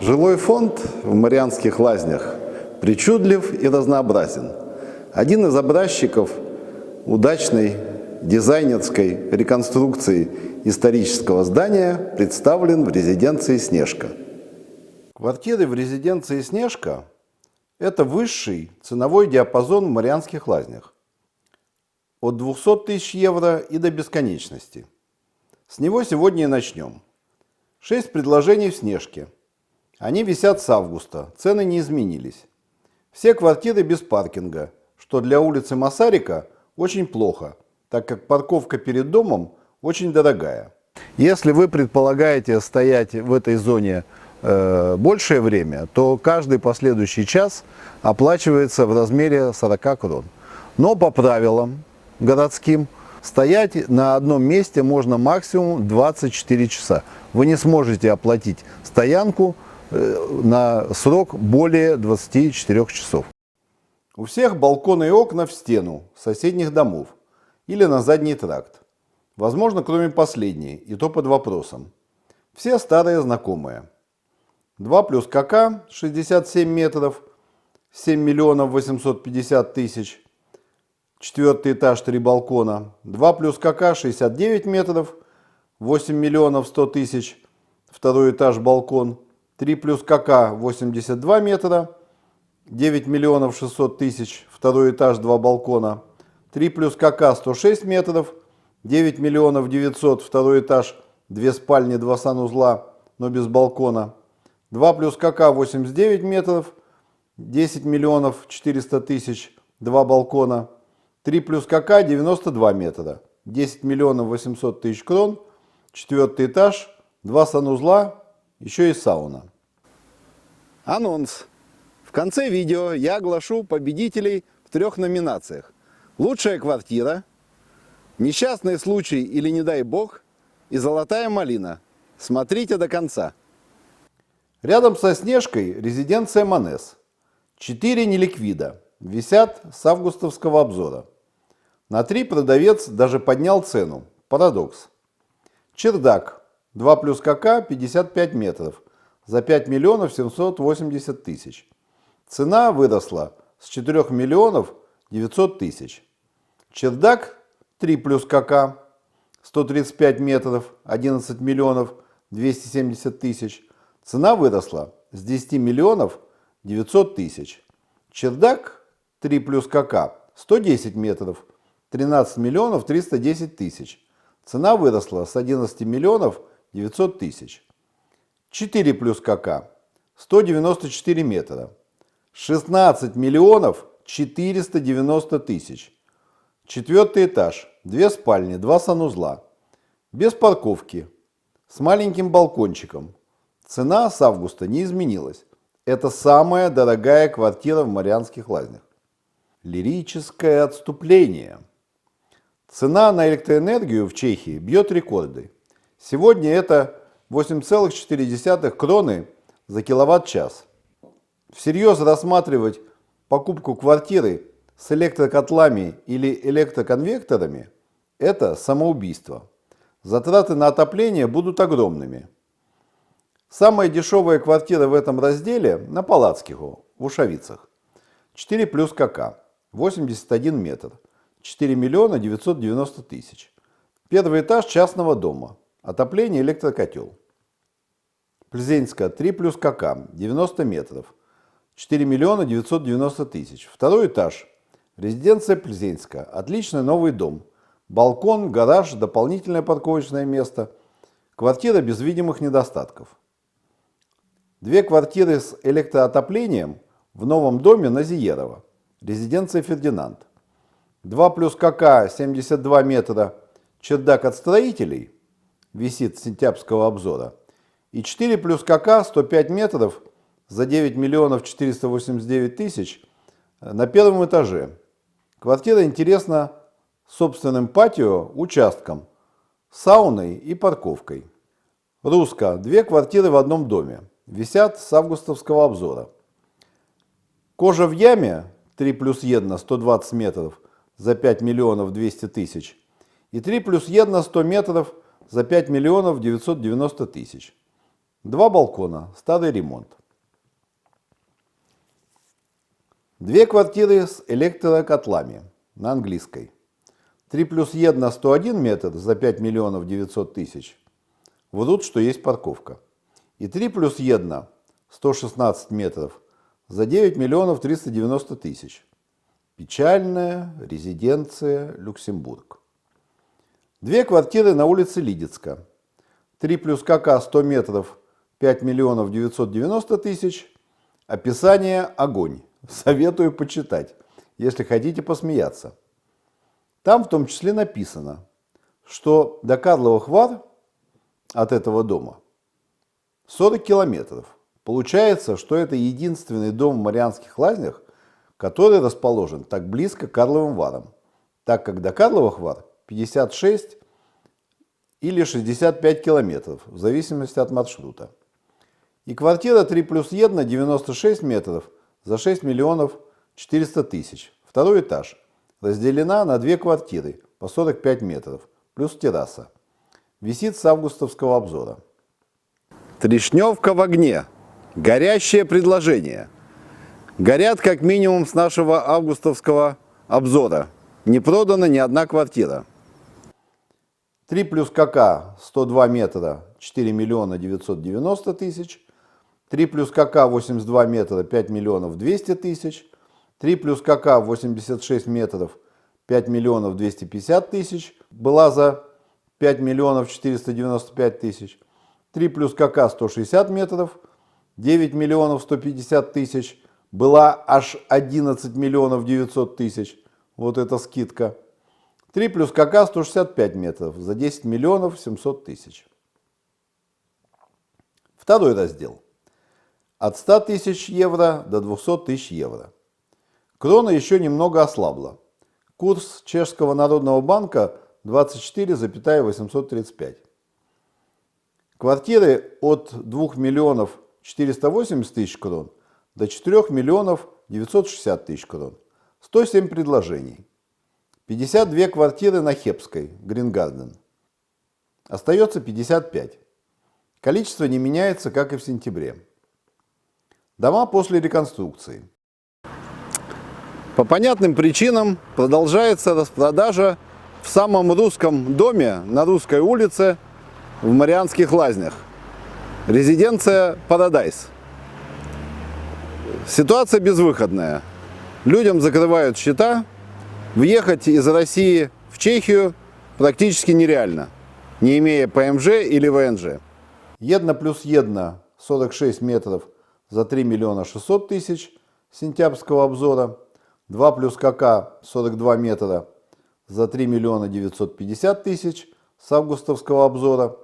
Жилой фонд в Марианских Лазнях причудлив и разнообразен. Один из образчиков удачной дизайнерской реконструкции исторического здания представлен в резиденции «Снежка». Квартиры в резиденции «Снежка» – это высший ценовой диапазон в Марианских Лазнях. От 200 тысяч евро и до бесконечности. С него сегодня и начнем. 6 предложений в «Снежке». Они висят с августа, цены не изменились. Все квартиры без паркинга, что для улицы Масарика очень плохо, так как парковка перед домом очень дорогая. Если вы предполагаете стоять в этой зоне большее время, то каждый последующий час оплачивается в размере 40 крон. Но по правилам городским стоять на одном месте можно максимум 24 часа. Вы не сможете оплатить стоянку на срок более 24 часов. У всех балконы и окна в стену соседних домов или на задний тракт. Возможно, кроме последней, и то под вопросом. Все старые знакомые. 2 плюс КК 67 метров, 7 миллионов 850 тысяч. 4-й этаж, 3 балкона. 2 плюс КК 69 метров, 8 миллионов 100 тысяч. 2-й этаж, балкон. 3 плюс КК 82 метра, 9 миллионов 600 тысяч, 2-й этаж, 2 балкона. 3 плюс КК 106 метров, 9 миллионов 900, 2-й этаж, 2 спальни, 2 санузла, но без балкона. 2 плюс КК 89 метров, 10 миллионов 400 тысяч, 2 балкона. 3 плюс КК 92 метра, 10 миллионов 800 тысяч крон, 4-й этаж, 2 санузла, еще и сауна. Анонс. В конце видео я оглашу победителей в 3 номинациях. Лучшая квартира, несчастный случай или не дай бог и золотая малина. Смотрите до конца. Рядом со «Снежкой» резиденция Монес. 4 неликвида. Висят с августовского обзора. На 3 продавец даже поднял цену. Парадокс. Чердак. 2 плюс КК 55 метров. За 5 миллионов 780 тысяч. Цена выросла с 4 миллионов 900 тысяч. Чердак 3 плюс КК 135 метров, 11 миллионов 270 тысяч. Цена выросла с 10 миллионов 900 тысяч. Чердак 3 плюс КК 110 метров, 13 миллионов 310 тысяч. Цена выросла с 11 миллионов 900 тысяч. 4 плюс КК 194 метра, 16 миллионов 490 тысяч. 4-й этаж, 2 спальни, 2 санузла, без парковки, с маленьким балкончиком. Цена с августа не изменилась. Это самая дорогая квартира в Марианских Лазнях. Лирическое отступление. Цена на электроэнергию в Чехии бьет рекорды. Сегодня это 8,4 кроны за киловатт-час. Всерьез рассматривать покупку квартиры с электрокотлами или электроконвекторами – это самоубийство. Затраты на отопление будут огромными. Самая дешевая квартира в этом разделе на Палацкого, в Ушавицах. 4 плюс КК, 81 метр, 4 миллиона 990 тысяч. 1-й этаж частного дома. Отопление, электрокотел. Пльзенска 3 плюс КК, 90 метров, 4 миллиона 990 тысяч. 2-й этаж. Резиденция Пльзенска. Отличный новый дом. Балкон, гараж, дополнительное парковочное место. Квартира без видимых недостатков. 2 квартиры с электроотоплением в новом доме на Зиерова. Резиденция Фердинанд. 2 плюс КК 72 метра. Чердак от строителей. Висит с сентябрьского обзора. И 4 плюс КК 105 метров за 9 миллионов 489 тысяч на 1-м этаже. Квартира интересна собственным патио, участком, сауной и парковкой. Русско. 2 квартиры в одном доме. Висят с августовского обзора. Кожа в яме 3 плюс 1 120 метров за 5 миллионов 200 тысяч. И 3 плюс 1 100 метров за 5 миллионов 990 тысяч. 2 балкона, старый ремонт. 2 квартиры с электрокотлами на английской. 3 плюс 1 101 метр за 5 миллионов 900 тысяч. Врут, что есть парковка. И 3 плюс 1 116 метров за 9 миллионов 390 тысяч. Печальная резиденция Люксембург. 2 квартиры на улице Лидицка. 3 плюс КК 100 метров 5 миллионов 990 тысяч. Описание огонь. Советую почитать, если хотите посмеяться. Там в том числе написано, что до Карловых Вар от этого дома 40 километров. Получается, что это единственный дом в Марианских Лазнях, который расположен так близко к Карловым Варам, так как до Карловых Вар 56 или 65 километров, в зависимости от маршрута. И квартира 3 плюс 1 96 метров за 6 миллионов 400 тысяч. Второй этаж. Разделена на 2 квартиры по 45 метров, плюс терраса. Висит с августовского обзора. Трешневка в огне. Горящее предложение. Горят как минимум с нашего августовского обзора. Не продана ни одна квартира. 3 плюс КК 102 метра 4 миллиона 990 тысяч. 3 плюс КК 82 метра 5 миллионов 200 тысяч. 3 плюс КК 86 метров 5 миллионов 250 тысяч. Была за 5 миллионов 495 тысяч. 3 плюс КК 160 метров 9 миллионов 150 тысяч. Была аж 11 миллионов 900 тысяч. Вот это скидка. 3 плюс КК 165 метров за 10 миллионов 700 тысяч. Второй раздел. От 100 тысяч евро до 200 тысяч евро. Крона еще немного ослабла. Курс Чешского народного банка 24,835. Квартиры от 2 миллионов 480 тысяч крон до 4 миллионов 960 тысяч крон. 107 предложений. 52 квартиры на Хепской, Грингарден. Остается 55. Количество не меняется, как и в сентябре. Дома после реконструкции. По понятным причинам продолжается распродажа в самом русском доме на Русской улице в Марианских Лазнях. Резиденция Парадайс. Ситуация безвыходная. Людям закрывают счета. Въехать из России в Чехию практически нереально, не имея ПМЖ или ВНЖ. 1 плюс 1 46 метров за 3 миллиона 600 тысяч сентябрьского обзора. 2 плюс КК 42 метра за 3 миллиона 950 тысяч с августовского обзора.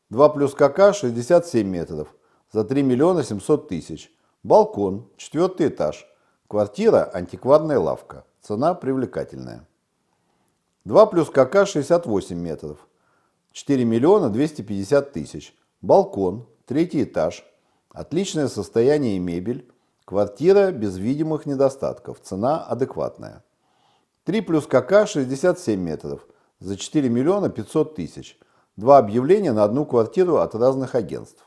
2 плюс КК 67 метров за 3 миллиона 700 тысяч. Балкон, 4 этаж. Квартира, антикварная лавка. Цена привлекательная. 2 плюс КК 68 метров. 4 миллиона 250 тысяч. Балкон, 3 этаж. Отличное состояние и мебель. Квартира без видимых недостатков. Цена адекватная. 3 плюс КК 67 метров. За 4 миллиона 500 тысяч. 2 объявления на одну квартиру от разных агентств.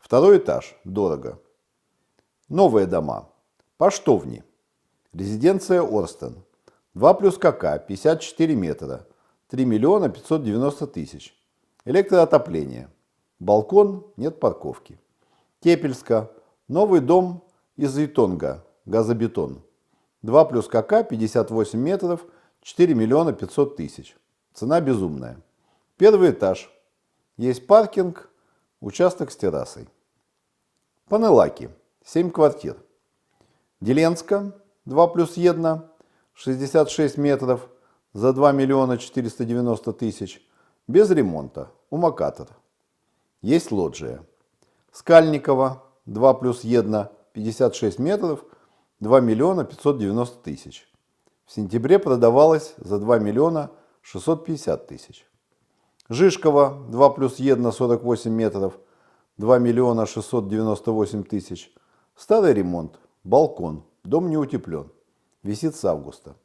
2 этаж. Дорого. Новые дома. Поштовни. Резиденция Орстен. 2 плюс КК 54 метра. 3 миллиона 590 тысяч. Электроотопление. Балкон, нет парковки. Тепельска. Новый дом из Итонга. Газобетон. 2 плюс КК 58 метров. 4 миллиона 500 тысяч. Цена безумная. 1 этаж. Есть паркинг. Участок с террасой. Панелаки. 7 квартир. Деленска. 2 плюс 1. 66 метров. За 2 миллиона 490 тысяч. Без ремонта. Умакатор. Есть лоджия. Скальникова. 2 плюс 1. 56 метров. 2 миллиона 590 тысяч. В сентябре продавалась за 2 миллиона 650 тысяч. Жишкова. 2 плюс 1. 48 метров. 2 миллиона 698 тысяч. Старый ремонт. Балкон. Дом не утеплен. Висит с августа.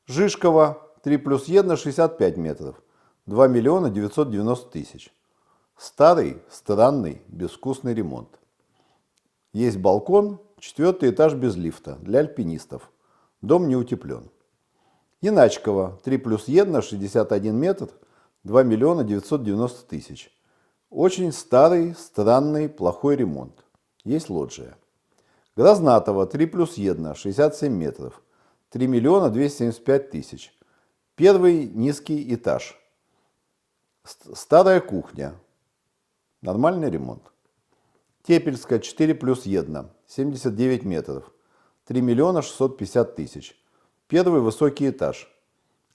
Жишкова. 3 плюс 1. 65 метров. 2 миллиона 990 тысяч. Старый, странный, безвкусный ремонт. Есть балкон, 4-й этаж без лифта, для альпинистов. Дом не утеплен. Яначково, 3+1, 61 метр, 2 миллиона 990 тысяч. Очень старый, странный, плохой ремонт. Есть лоджия. Грознатова, 3+1, 67 метров, 3 миллиона 275 тысяч. Первый низкий этаж. Старая кухня. Нормальный ремонт. Тепельская, 4+1, 79 метров, 3 миллиона 650 тысяч. Первый высокий этаж.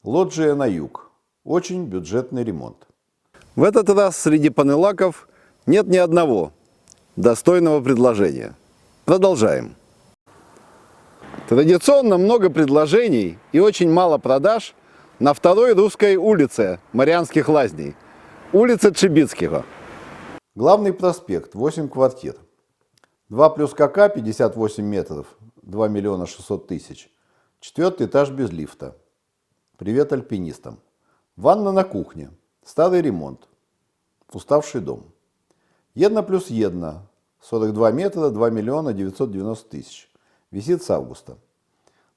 Лоджия на юг. Очень бюджетный ремонт. В этот раз среди панелаков нет ни одного достойного предложения. Продолжаем. Традиционно много предложений и очень мало продаж на второй русской улице Марианских лазней. Улица Чибицкого. Главный проспект, 8 квартир. 2 плюс КК, 58 метров, 2 миллиона 600 тысяч. 4-й этаж без лифта. Привет альпинистам. Ванна на кухне. Старый ремонт. Уставший дом. 1 плюс 1. 42 метра, 2 миллиона 990 тысяч. Висит с августа.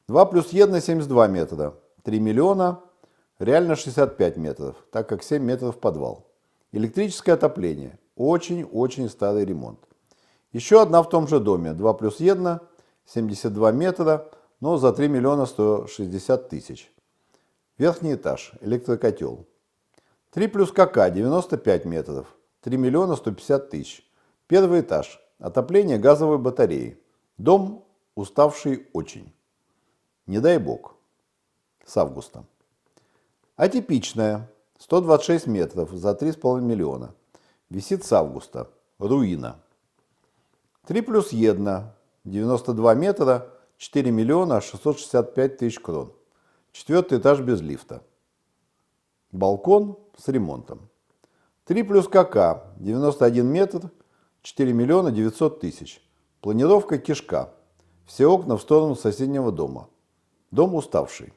2 плюс 1, 72 метра. 3 миллиона, реально 65 метров, так как 7 метров подвал. Электрическое отопление. Очень-очень старый ремонт. Еще одна в том же доме. 2 плюс 1, 72 метра, но за 3 миллиона 160 тысяч. Верхний этаж. Электрокотел. 3 плюс КК, 95 метров, 3 миллиона 150 тысяч. Первый этаж. Отопление газовой батареи. Дом уставший очень. Не дай бог. С августа. Атипичная. 126 метров за 3,5 миллиона. Висит с августа. Руина. 3 плюс 1. 92 метра. 4 миллиона 665 тысяч крон. 4-й этаж без лифта. Балкон с ремонтом. 3 плюс КК. 91 метр. 4 миллиона 900 тысяч. Планировка кишка. Все окна в сторону соседнего дома. Дом уставший.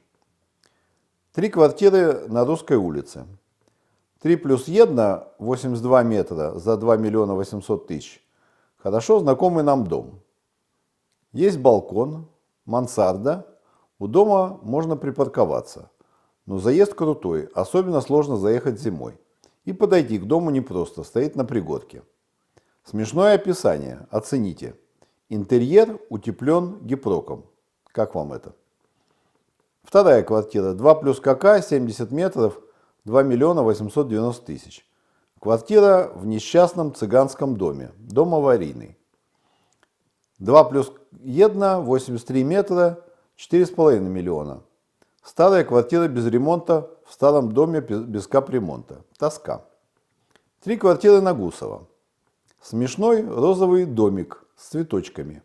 3 квартиры на Русской улице. 3 плюс 1, 82 метра за 2 миллиона 800 тысяч. Хорошо знакомый нам дом. Есть балкон, мансарда. У дома можно припарковаться. Но заезд крутой, особенно сложно заехать зимой. И подойти к дому непросто, стоит на пригорке. Смешное описание, оцените. Интерьер утеплен гипроком. Как вам это? Вторая квартира, 2 плюс КК, 70 метров, 2 миллиона 890 тысяч. Квартира в несчастном цыганском доме, дом аварийный. 2 плюс 1, 83 метра, 4,5 миллиона. Старая квартира без ремонта в старом доме без капремонта. Тоска. 3 квартиры на Гусова. Смешной розовый домик с цветочками.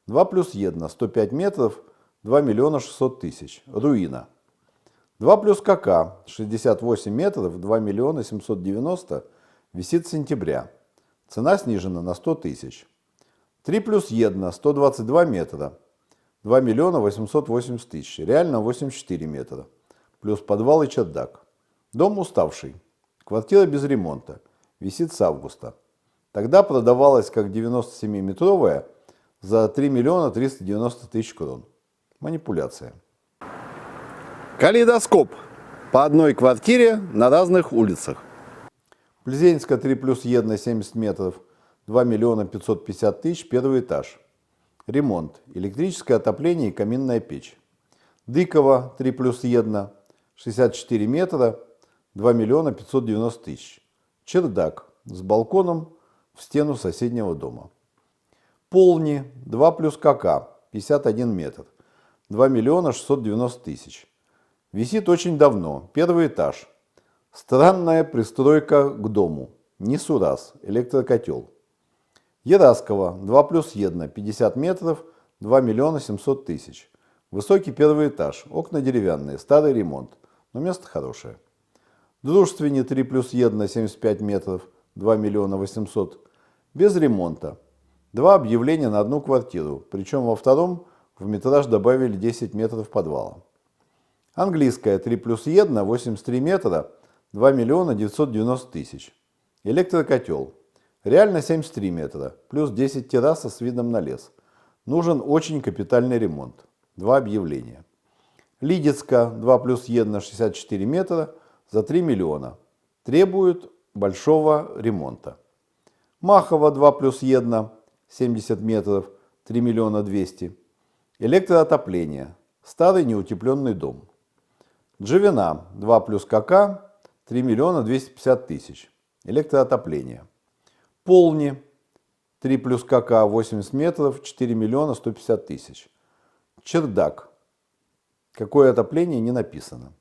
2 плюс 1, 105 метров, 2 миллиона 600 тысяч. Руина. 2 плюс КК, 68 метров, 2 миллиона 790, висит с сентября. Цена снижена на 100 тысяч. 3 плюс 1, 122 метра, 2 миллиона 880 тысяч. Реально 84 метра. Плюс подвал и чердак. Дом уставший. Квартира без ремонта. Висит с августа. Тогда продавалась как 97-метровая за 3 миллиона 390 тысяч крон. Манипуляция. Калейдоскоп. По одной квартире на разных улицах. Плезенская 3 плюс 1, 70 метров, 2 миллиона 550 тысяч, первый этаж. Ремонт. Электрическое отопление и каминная печь. Дыково 3 плюс 1, 64 метра, 2 миллиона 590 тысяч. Чердак с балконом в стену соседнего дома. Полни 2 плюс КК, 51 метр, 2 миллиона 690 тысяч. Висит очень давно, первый этаж. Странная пристройка к дому. Несурас, электрокотел. Ераскова, 2 плюс 1, 50 метров, 2 миллиона 700 тысяч. Высокий первый этаж, окна деревянные, старый ремонт, но место хорошее. Дружественне 3 плюс 1, 75 метров, 2 миллиона 800, без ремонта. 2 объявления на одну квартиру, причем во втором в метраж добавили 10 метров подвала. Английская 3 плюс 1, 83 метра, 2 миллиона 990 тысяч. Электрокотел. Реально 73 метра, плюс 10 терраса с видом на лес. Нужен очень капитальный ремонт. 2 объявления. Лидицка 2 плюс 1 64 метра за 3 миллиона. Требует большого ремонта. Махова 2 плюс 1 70 метров 3 миллиона 200. Электроотопление. Старый неутепленный дом. Джавина 2 плюс КК 3 миллиона 250 тысяч. Электроотопление. Полни 3 плюс КК 80 метров 4 миллиона 150 тысяч. Чердак. Какое отопление, не написано.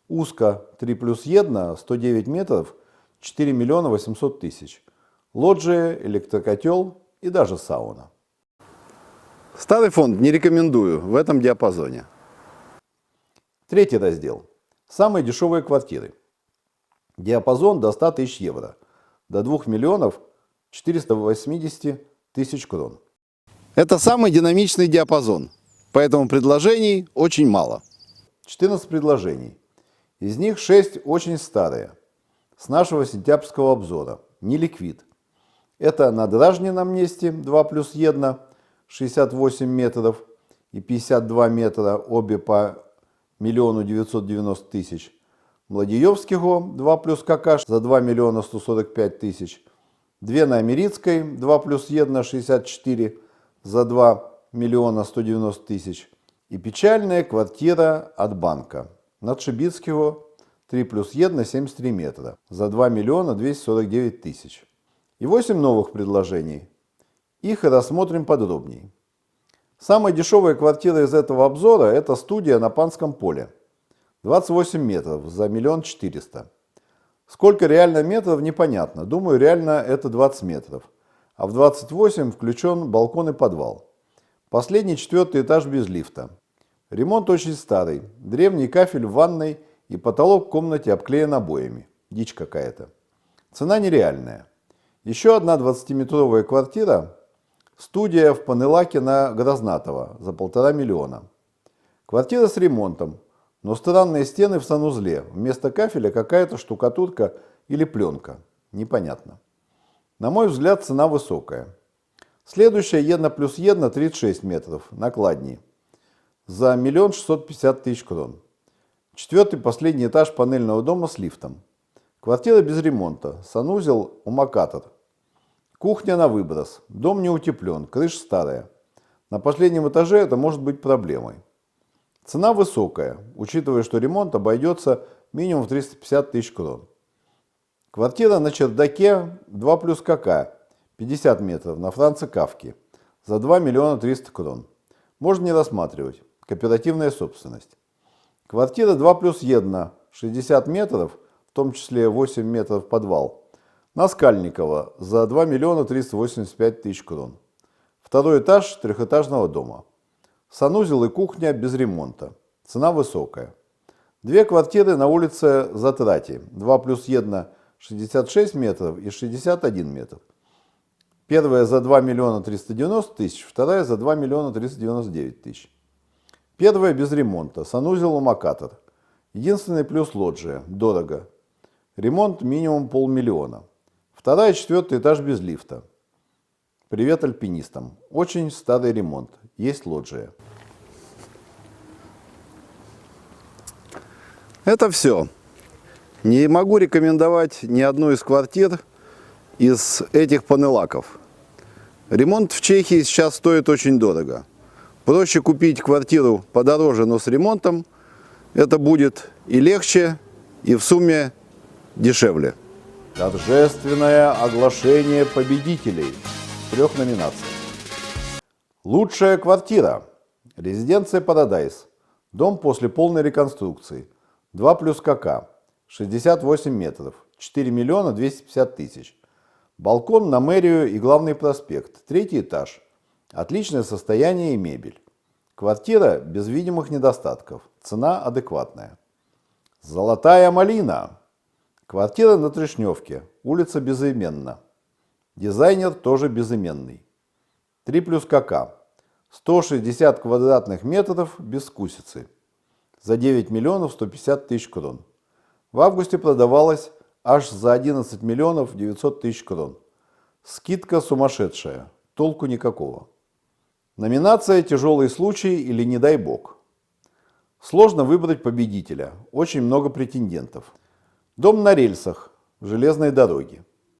Узко 3 плюс 1 109 метров 4 миллиона 800 тысяч. Лоджия, электрокотел и даже сауна. Старый фонд не рекомендую в этом диапазоне. Третий раздел. Самые дешевые квартиры. Диапазон до 100 тысяч евро. До 2 миллионов 480 тысяч крон. Это самый динамичный диапазон, поэтому предложений очень мало. 14 предложений. Из них 6 очень старые. С нашего сентябрьского обзора. Не ликвид. Это на Дражнином месте 2 плюс 1 68 метров и 52 метра, обе по 1 990 тысяч. Младиевского 2 плюс КК за 2 миллиона 145 тысяч. Две на Америцкой 2 плюс 1 64 за 2 миллиона 190 тысяч. И печальная квартира от банка. На Тшибицкого 3 плюс 1 73 метра за 2 миллиона 249 тысяч. И 8 новых предложений. Их и рассмотрим подробнее. Самая дешевая квартира из этого обзора – это студия на Панском поле. 28 метров за 1 400 000. Сколько реально метров, непонятно. Думаю, реально это 20 метров. А в 28 включен балкон и подвал. Последний 4-й этаж без лифта. Ремонт очень старый. Древний кафель в ванной и потолок в комнате обклеен обоями. Дичь какая-то. Цена нереальная. Еще одна 20-метровая квартира. Студия в Панелаке на Грознатова за 1,5 миллиона. Квартира с ремонтом, но странные стены в санузле. Вместо кафеля какая-то штукатурка или пленка. Непонятно. На мой взгляд, цена высокая. Следующая 1 плюс 1 36 метров на Кладни за 1 650 000 крон. 4-й последний этаж панельного дома с лифтом. Квартира без ремонта. Санузел умокатор. Кухня на выброс. Дом не утеплен. Крыша старая. На последнем этаже это может быть проблемой. Цена высокая, учитывая, что ремонт обойдется минимум в 350 000 крон. Квартира на чердаке 2 плюс КК 50 метров на Франце Кафки за 2 миллиона 300 крон. Можно не рассматривать. Кооперативная собственность. Квартира 2 плюс 1 60 метров, в том числе 8 метров подвал. На Скальникова за 2 миллиона 385 000 крон. Второй этаж трехэтажного дома. Санузел и кухня без ремонта. Цена высокая. Две квартиры на улице Затрати. 2 плюс 1 66 метров и 61 метр. Первая за 2 миллиона 390 тысяч, вторая за 2 миллиона 399 тысяч. Первая без ремонта. Санузел умокатор. Единственный плюс лоджия. Дорого. Ремонт минимум 500 000. Вторая и 4-й этаж без лифта. Привет альпинистам. Очень старый ремонт. Есть лоджия. Это все. Не могу рекомендовать ни одну из квартир из этих панелаков. Ремонт в Чехии сейчас стоит очень дорого. Проще купить квартиру подороже, но с ремонтом. Это будет и легче, и в сумме дешевле. Торжественное оглашение победителей в 3 номинациях. Лучшая квартира. Резиденция Парадайс. Дом после полной реконструкции. 2 плюс КК. 68 метров. 4 миллиона 250 тысяч. Балкон на мэрию и главный проспект. 3-й этаж. Отличное состояние и мебель. Квартира без видимых недостатков. Цена адекватная. Золотая малина. Квартира на Трешневке. Улица Безыменна. Дизайнер тоже безыменный. 3 плюс КК. 160 квадратных метров без скусицы. За 9 миллионов 150 тысяч крон. В августе продавалась аж за 11 миллионов 900 тысяч крон. Скидка сумасшедшая, толку никакого. Номинация «Тяжелый случай» или «Не дай бог». Сложно выбрать победителя, очень много претендентов. Дом на рельсах, железной дороги.